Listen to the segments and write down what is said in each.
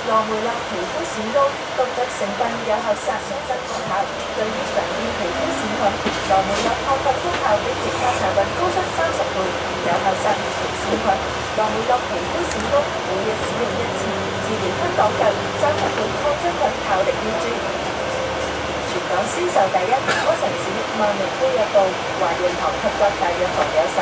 羅梅洛皮膚閃膏，獨特成分有效殺傷真功效。對於常見皮膚閃菌，羅梅洛抗菌功效比其他產品高出30倍，有效殺滅皮閃菌。羅梅洛皮膚閃膏每日使用1次，治療香港有30倍抗真菌效力於豬。全港銷售第一，柯城市萬寧膚藥部華潤堂及各大藥房有售。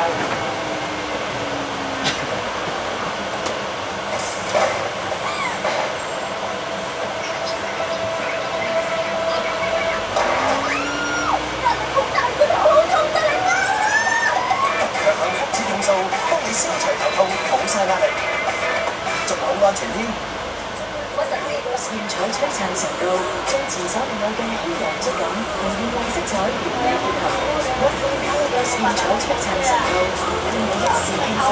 消除頭痛，冇晒壓力，仲好安全添。現採璀璨唇膏，將前所未有嘅輕柔質感同豔麗色彩完美結合。現採璀璨唇膏，令你一試傾心。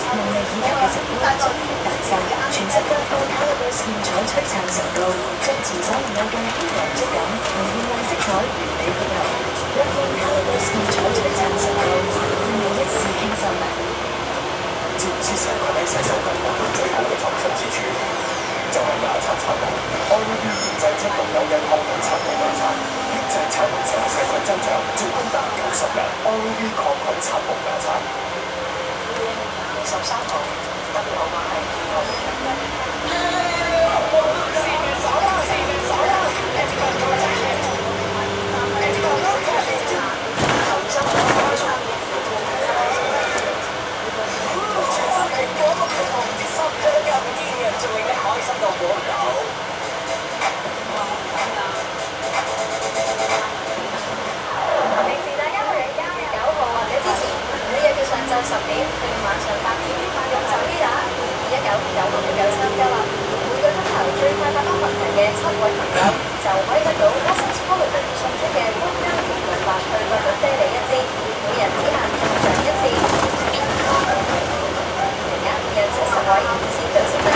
濃麗以及嘅成功觸發大晒，全新加高現採璀璨唇膏，將前所未有嘅輕柔質感同豔麗色彩完美結合。現採璀璨唇膏，令你一試傾心。知唔知成個喺洗手間當中最好嘅藏身之處，就係牙刷刷毛。ALLUV研製出獨有嘅抗菌刷毛牙刷，抑制產毛上細菌增長，最高達90日。ALLUV抗菌刷毛牙刷。13號，特別號碼係2號。10點到晚上8點，用手機打2199669啦。每個鐘頭最快8多問題嘅7位朋友，就可以得到Essence Holiday送出嘅溫家園綠白去核桃啫喱1支，每人只限用上1次。名額有70位，先到先得。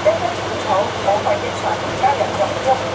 多得苦草，可費的茶加人肉粥。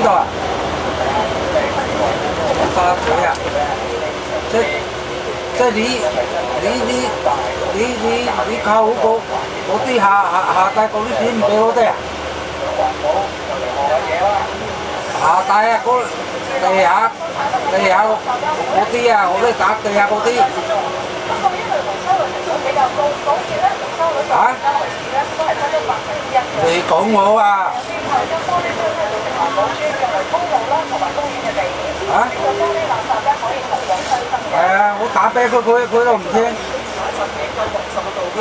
度啊？沙咀啊？即係你靠嗰啲下低嗰啲錢唔俾我哋啊？下低啊，嗰地下嗰啲啊，我哋打地下嗰啲。嚇？你講我啊？嚇？係啊，我打俾佢都唔聽。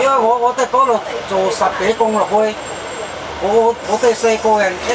因為我哋嗰度做10幾工落去，我哋4個人一